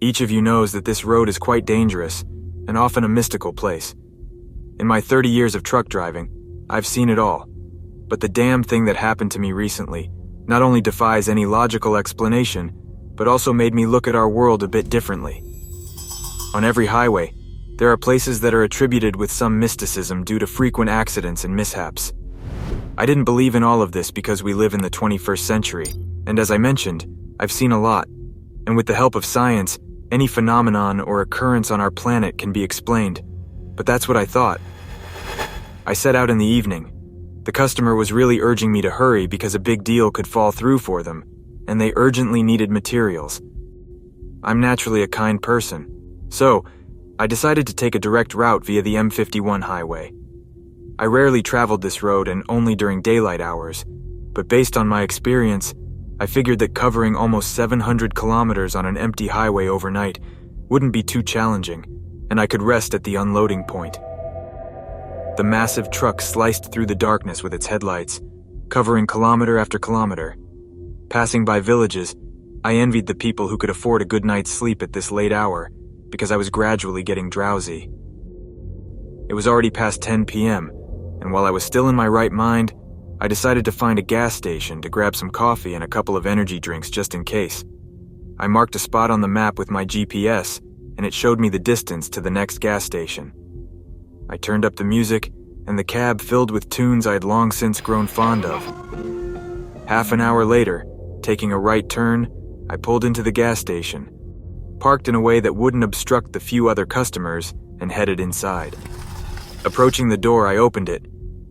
Each of you knows that this road is quite dangerous and often a mystical place. In my 30 years of truck driving, I've seen it all. But the damn thing that happened to me recently not only defies any logical explanation, but also made me look at our world a bit differently. On every highway, there are places that are attributed with some mysticism due to frequent accidents and mishaps. I didn't believe in all of this because we live in the 21st century, and as I mentioned, I've seen a lot. And with the help of science, any phenomenon or occurrence on our planet can be explained. But that's what I thought. I set out in the evening. The customer was really urging me to hurry because a big deal could fall through for them, and they urgently needed materials. I'm naturally a kind person, so I decided to take a direct route via the M51 highway. I rarely traveled this road and only during daylight hours, but based on my experience, I figured that covering almost 700 kilometers on an empty highway overnight wouldn't be too challenging, and I could rest at the unloading point. The massive truck sliced through the darkness with its headlights, covering kilometer after kilometer. Passing by villages, I envied the people who could afford a good night's sleep at this late hour, because I was gradually getting drowsy. It was already past 10 p.m., and while I was still in my right mind, I decided to find a gas station to grab some coffee and a couple of energy drinks just in case. I marked a spot on the map with my GPS, and it showed me the distance to the next gas station. I turned up the music, and the cab filled with tunes I had long since grown fond of. Half an hour later, taking a right turn, I pulled into the gas station, parked in a way that wouldn't obstruct the few other customers, and headed inside. Approaching the door, I opened it,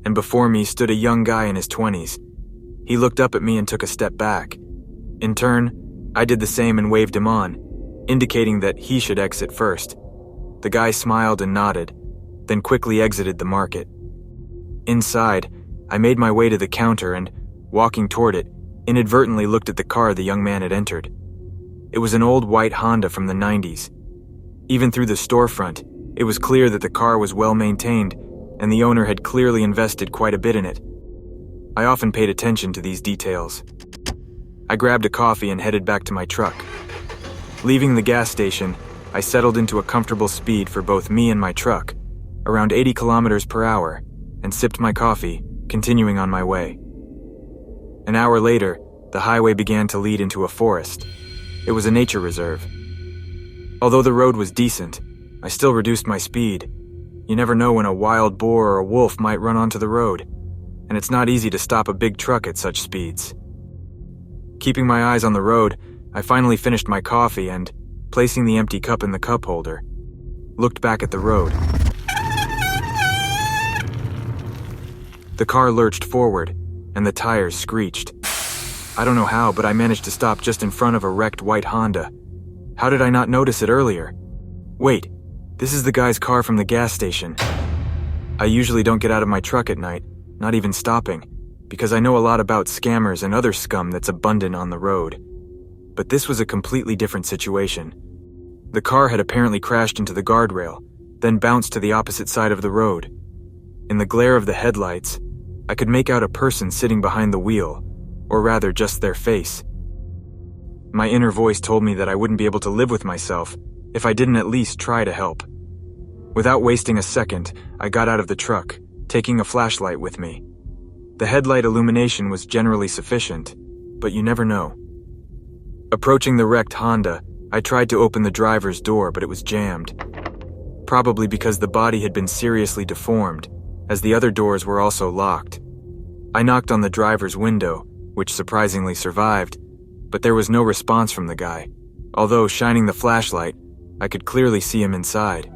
and before me stood a young guy in his 20s. He looked up at me and took a step back. In turn, I did the same and waved him on, indicating that he should exit first. The guy smiled and nodded, then quickly exited the market. Inside, I made my way to the counter and, walking toward it, inadvertently looked at the car the young man had entered. It was an old white Honda from the 90s. Even through the storefront, it was clear that the car was well maintained, and the owner had clearly invested quite a bit in it. I often paid attention to these details. I grabbed a coffee and headed back to my truck. Leaving the gas station, I settled into a comfortable speed for both me and my truck, around 80 kilometers per hour, and sipped my coffee, continuing on my way. An hour later, the highway began to lead into a forest. It was a nature reserve. Although the road was decent, I still reduced my speed. You never know when a wild boar or a wolf might run onto the road, and it's not easy to stop a big truck at such speeds. Keeping my eyes on the road, I finally finished my coffee and, placing the empty cup in the cup holder, looked back at the road. The car lurched forward, and the tires screeched. I don't know how, but I managed to stop just in front of a wrecked white Honda. How did I not notice it earlier? Wait, this is the guy's car from the gas station. I usually don't get out of my truck at night, not even stopping, because I know a lot about scammers and other scum that's abundant on the road. But this was a completely different situation. The car had apparently crashed into the guardrail, then bounced to the opposite side of the road. In the glare of the headlights, I could make out a person sitting behind the wheel, or rather just their face. My inner voice told me that I wouldn't be able to live with myself if I didn't at least try to help. Without wasting a second, I got out of the truck, taking a flashlight with me. The headlight illumination was generally sufficient, but you never know. Approaching the wrecked Honda, I tried to open the driver's door, but it was jammed. Probably because the body had been seriously deformed, as the other doors were also locked. I knocked on the driver's window, which surprisingly survived, but there was no response from the guy. Although, shining the flashlight, I could clearly see him inside.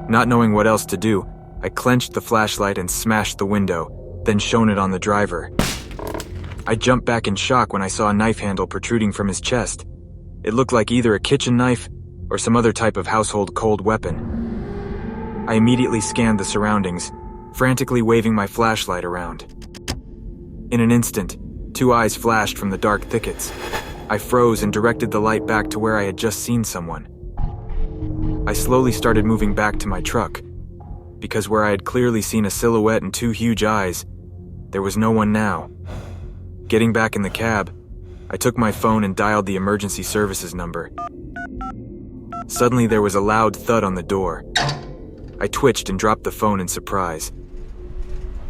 Not knowing what else to do, I clenched the flashlight and smashed the window, then shone it on the driver. I jumped back in shock when I saw a knife handle protruding from his chest. It looked like either a kitchen knife or some other type of household cold weapon. I immediately scanned the surroundings, frantically waving my flashlight around. In an instant, two eyes flashed from the dark thickets. I froze and directed the light back to where I had just seen someone. I slowly started moving back to my truck, because where I had clearly seen a silhouette and two huge eyes, there was no one now. Getting back in the cab, I took my phone and dialed the emergency services number. Suddenly there was a loud thud on the door. I twitched and dropped the phone in surprise.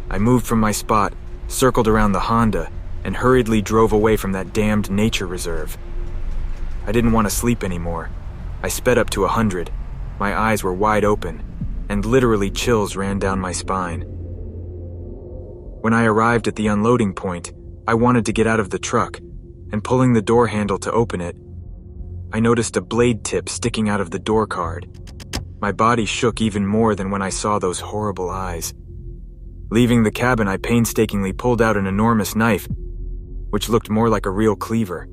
I moved from my spot, circled around the Honda, and hurriedly drove away from that damned nature reserve. I didn't want to sleep anymore. I sped up to 100. My eyes were wide open, and literally chills ran down my spine. When I arrived at the unloading point, I wanted to get out of the truck, and pulling the door handle to open it, I noticed a blade tip sticking out of the door card. My body shook even more than when I saw those horrible eyes. Leaving the cabin, I painstakingly pulled out an enormous knife, which looked more like a real cleaver.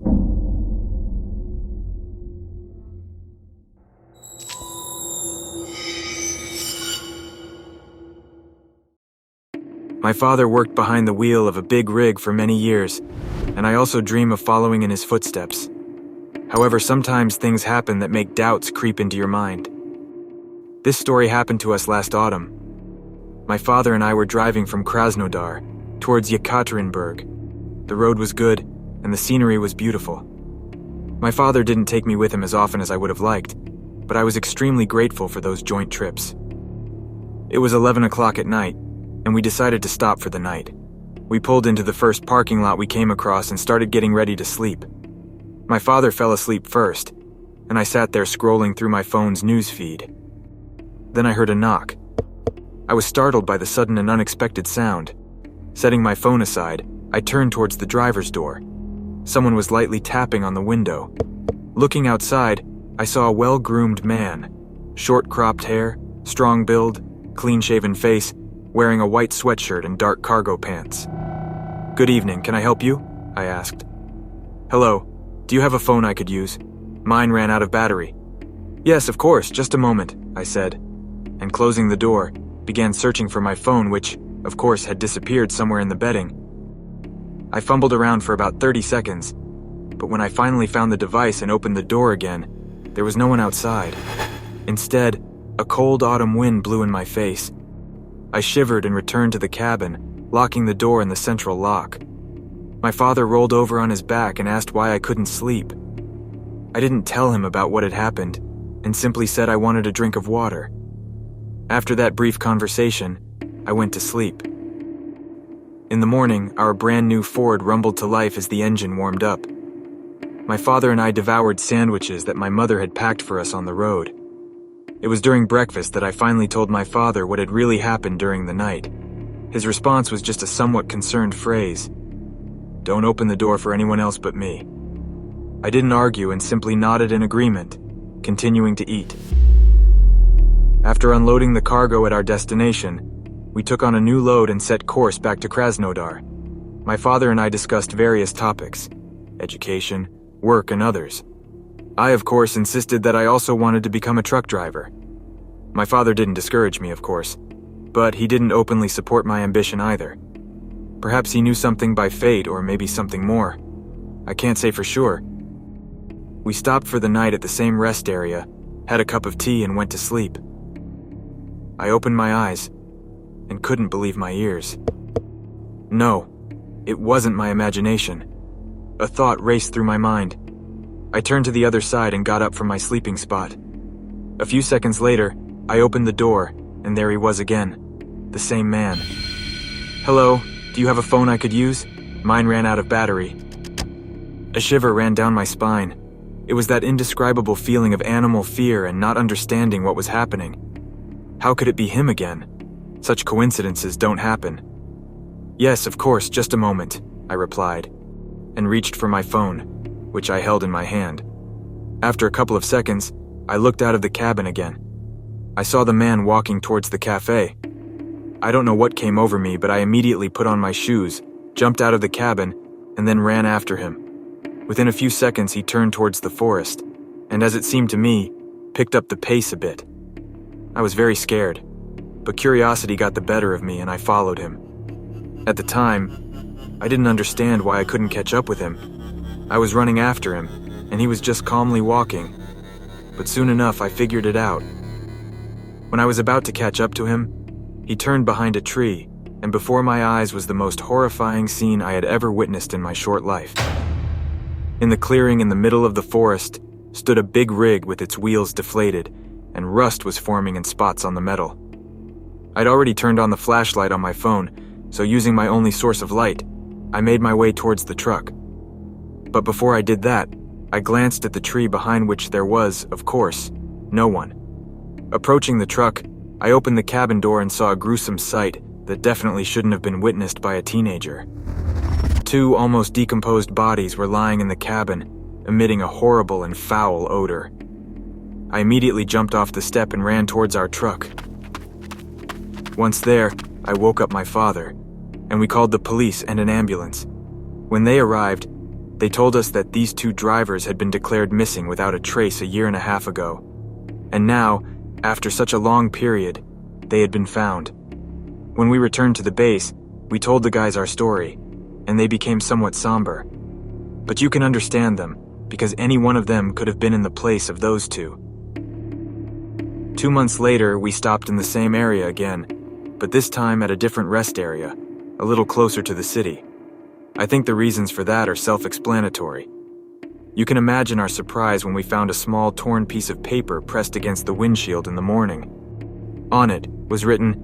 My father worked behind the wheel of a big rig for many years, and I also dream of following in his footsteps. However, sometimes things happen that make doubts creep into your mind. This story happened to us last autumn. My father and I were driving from Krasnodar towards Yekaterinburg. The road was good, and the scenery was beautiful. My father didn't take me with him as often as I would have liked, but I was extremely grateful for those joint trips. It was 11 o'clock at night, and we decided to stop for the night. We pulled into the first parking lot we came across and started getting ready to sleep. My father fell asleep first, and I sat there scrolling through my phone's news feed. Then I heard a knock. I was startled by the sudden and unexpected sound. Setting my phone aside, I turned towards the driver's door. Someone was lightly tapping on the window. Looking outside, I saw a well-groomed man. Short cropped hair, strong build, clean-shaven face, wearing a white sweatshirt and dark cargo pants. "Good evening, can I help you?" I asked. "Hello, do you have a phone I could use? Mine ran out of battery." "Yes, of course, just a moment," I said, and closing the door, began searching for my phone, which, of course, had disappeared somewhere in the bedding. I fumbled around for about 30 seconds, but when I finally found the device and opened the door again, there was no one outside. Instead, a cold autumn wind blew in my face. I shivered and returned to the cabin, locking the door in the central lock. My father rolled over on his back and asked why I couldn't sleep. I didn't tell him about what had happened, and simply said I wanted a drink of water. After that brief conversation, I went to sleep. In the morning, our brand new Ford rumbled to life as the engine warmed up. My father and I devoured sandwiches that my mother had packed for us on the road. It was during breakfast that I finally told my father what had really happened during the night. His response was just a somewhat concerned phrase. "Don't open the door for anyone else but me." I didn't argue and simply nodded in agreement, continuing to eat. After unloading the cargo at our destination, we took on a new load and set course back to Krasnodar. My father and I discussed various topics: education, work, and others. I, of course, insisted that I also wanted to become a truck driver. My father didn't discourage me, of course, but he didn't openly support my ambition either. Perhaps he knew something by fate, or maybe something more. I can't say for sure. We stopped for the night at the same rest area, had a cup of tea, and went to sleep. I opened my eyes and couldn't believe my ears. No, it wasn't my imagination. A thought raced through my mind. I turned to the other side and got up from my sleeping spot. A few seconds later, I opened the door, and there he was again, the same man. "Hello, do you have a phone I could use? Mine ran out of battery." A shiver ran down my spine. It was that indescribable feeling of animal fear and not understanding what was happening. How could it be him again? Such coincidences don't happen. "Yes, of course, just a moment," I replied, and reached for my phone, which I held in my hand. After a couple of seconds, I looked out of the cabin again. I saw the man walking towards the cafe. I don't know what came over me, but I immediately put on my shoes, jumped out of the cabin, and then ran after him. Within a few seconds, he turned towards the forest, and as it seemed to me, picked up the pace a bit. I was very scared, but curiosity got the better of me and I followed him. At the time, I didn't understand why I couldn't catch up with him. I was running after him, and he was just calmly walking. But soon enough, I figured it out. When I was about to catch up to him, he turned behind a tree, and before my eyes was the most horrifying scene I had ever witnessed in my short life. In the clearing in the middle of the forest stood a big rig with its wheels deflated, and rust was forming in spots on the metal. I'd already turned on the flashlight on my phone, so using my only source of light, I made my way towards the truck. But before I did that, I glanced at the tree behind which there was, of course, no one. Approaching the truck, I opened the cabin door and saw a gruesome sight that definitely shouldn't have been witnessed by a teenager. 2 almost decomposed bodies were lying in the cabin, emitting a horrible and foul odor. I immediately jumped off the step and ran towards our truck. Once there, I woke up my father, and we called the police and an ambulance. When they arrived, they told us that these 2 drivers had been declared missing without a trace a year and a half ago. And now, after such a long period, they had been found. When we returned to the base, we told the guys our story, and they became somewhat somber. But you can understand them, because any one of them could have been in the place of those 2. 2 months later, we stopped in the same area again, but this time at a different rest area, a little closer to the city. I think the reasons for that are self-explanatory. You can imagine our surprise when we found a small torn piece of paper pressed against the windshield in the morning. On it was written,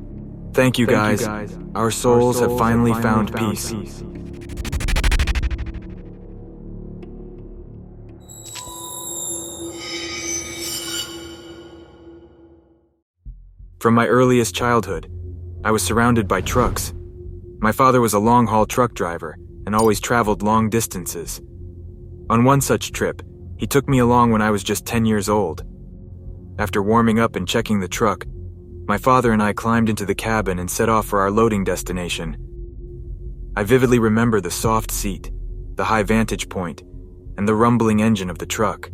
"Thank you guys. Our souls have finally found peace." From my earliest childhood, I was surrounded by trucks. My father was a long-haul truck driver and always traveled long distances. On one such trip, he took me along when I was just 10 years old. After warming up and checking the truck, my father and I climbed into the cabin and set off for our loading destination. I vividly remember the soft seat, the high vantage point, and the rumbling engine of the truck.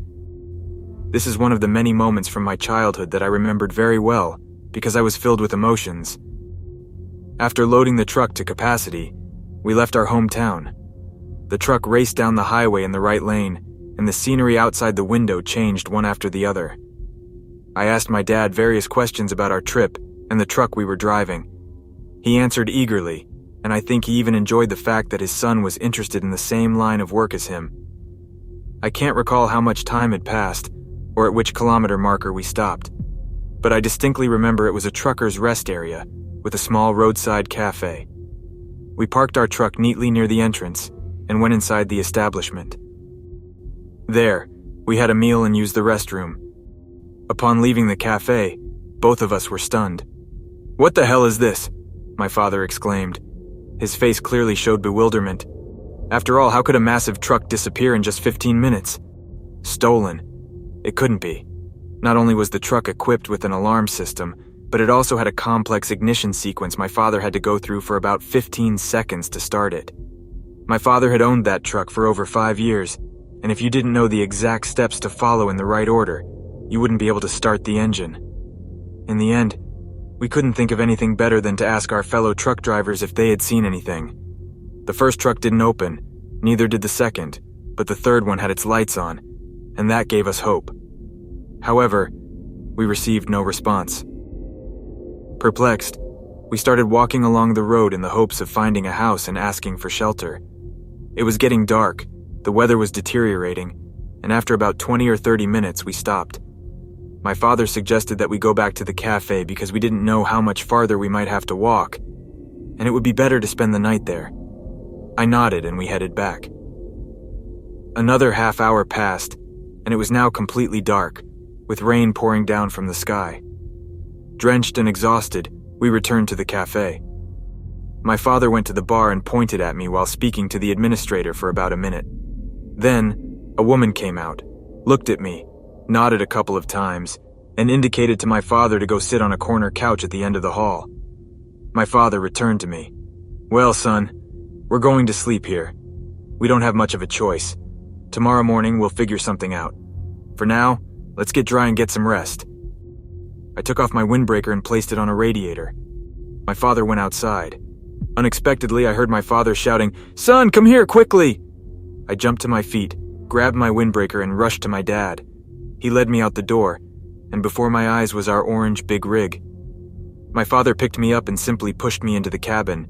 This is one of the many moments from my childhood that I remembered very well because I was filled with emotions. After loading the truck to capacity, we left our hometown. The truck raced down the highway in the right lane, and the scenery outside the window changed one after the other. I asked my dad various questions about our trip and the truck we were driving. He answered eagerly, and I think he even enjoyed the fact that his son was interested in the same line of work as him. I can't recall how much time had passed, or at which kilometer marker we stopped, but I distinctly remember it was a trucker's rest area with a small roadside cafe. We parked our truck neatly near the entrance and went inside the establishment. There, we had a meal and used the restroom. Upon leaving the cafe, both of us were stunned. "What the hell is this?" my father exclaimed. His face clearly showed bewilderment. After all, how could a massive truck disappear in just 15 minutes? Stolen. It couldn't be. Not only was the truck equipped with an alarm system, but it also had a complex ignition sequence my father had to go through for about 15 seconds to start it. My father had owned that truck for over 5 years, and if you didn't know the exact steps to follow in the right order, you wouldn't be able to start the engine. In the end, we couldn't think of anything better than to ask our fellow truck drivers if they had seen anything. The first truck didn't open, neither did the second, but the third one had its lights on, and that gave us hope. However, we received no response. Perplexed, we started walking along the road in the hopes of finding a house and asking for shelter. It was getting dark, the weather was deteriorating, and after about 20 or 30 minutes, we stopped. My father suggested that we go back to the cafe because we didn't know how much farther we might have to walk, and it would be better to spend the night there. I nodded and we headed back. Another half hour passed, and it was now completely dark, with rain pouring down from the sky. Drenched and exhausted, we returned to the cafe. My father went to the bar and pointed at me while speaking to the administrator for about a minute. Then, a woman came out, looked at me, nodded a couple of times, and indicated to my father to go sit on a corner couch at the end of the hall. My father returned to me. "Well, son, we're going to sleep here. We don't have much of a choice. Tomorrow morning we'll figure something out. For now, let's get dry and get some rest." I took off my windbreaker and placed it on a radiator. My father went outside. Unexpectedly, I heard my father shouting, "Son, come here, quickly!" I jumped to my feet, grabbed my windbreaker, and rushed to my dad. He led me out the door, and before my eyes was our orange big rig. My father picked me up and simply pushed me into the cabin.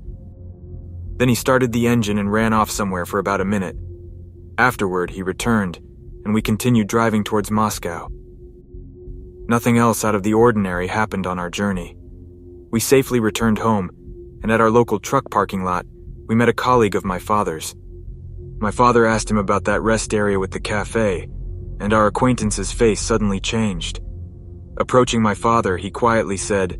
Then he started the engine and ran off somewhere for about a minute. Afterward, he returned, and we continued driving towards Moscow. Nothing else out of the ordinary happened on our journey. We safely returned home, and at our local truck parking lot, we met a colleague of my father's. My father asked him about that rest area with the cafe, and our acquaintance's face suddenly changed. Approaching my father, he quietly said,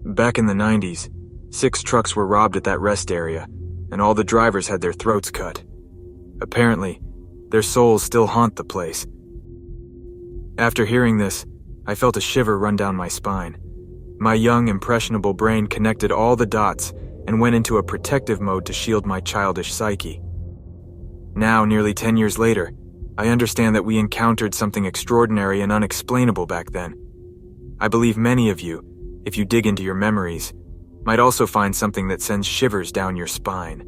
"Back in the 90s, 6 trucks were robbed at that rest area, and all the drivers had their throats cut. Apparently, their souls still haunt the place." After hearing this, I felt a shiver run down my spine. My young, impressionable brain connected all the dots and went into a protective mode to shield my childish psyche. Now, nearly 10 years later, I understand that we encountered something extraordinary and unexplainable back then. I believe many of you, if you dig into your memories, might also find something that sends shivers down your spine.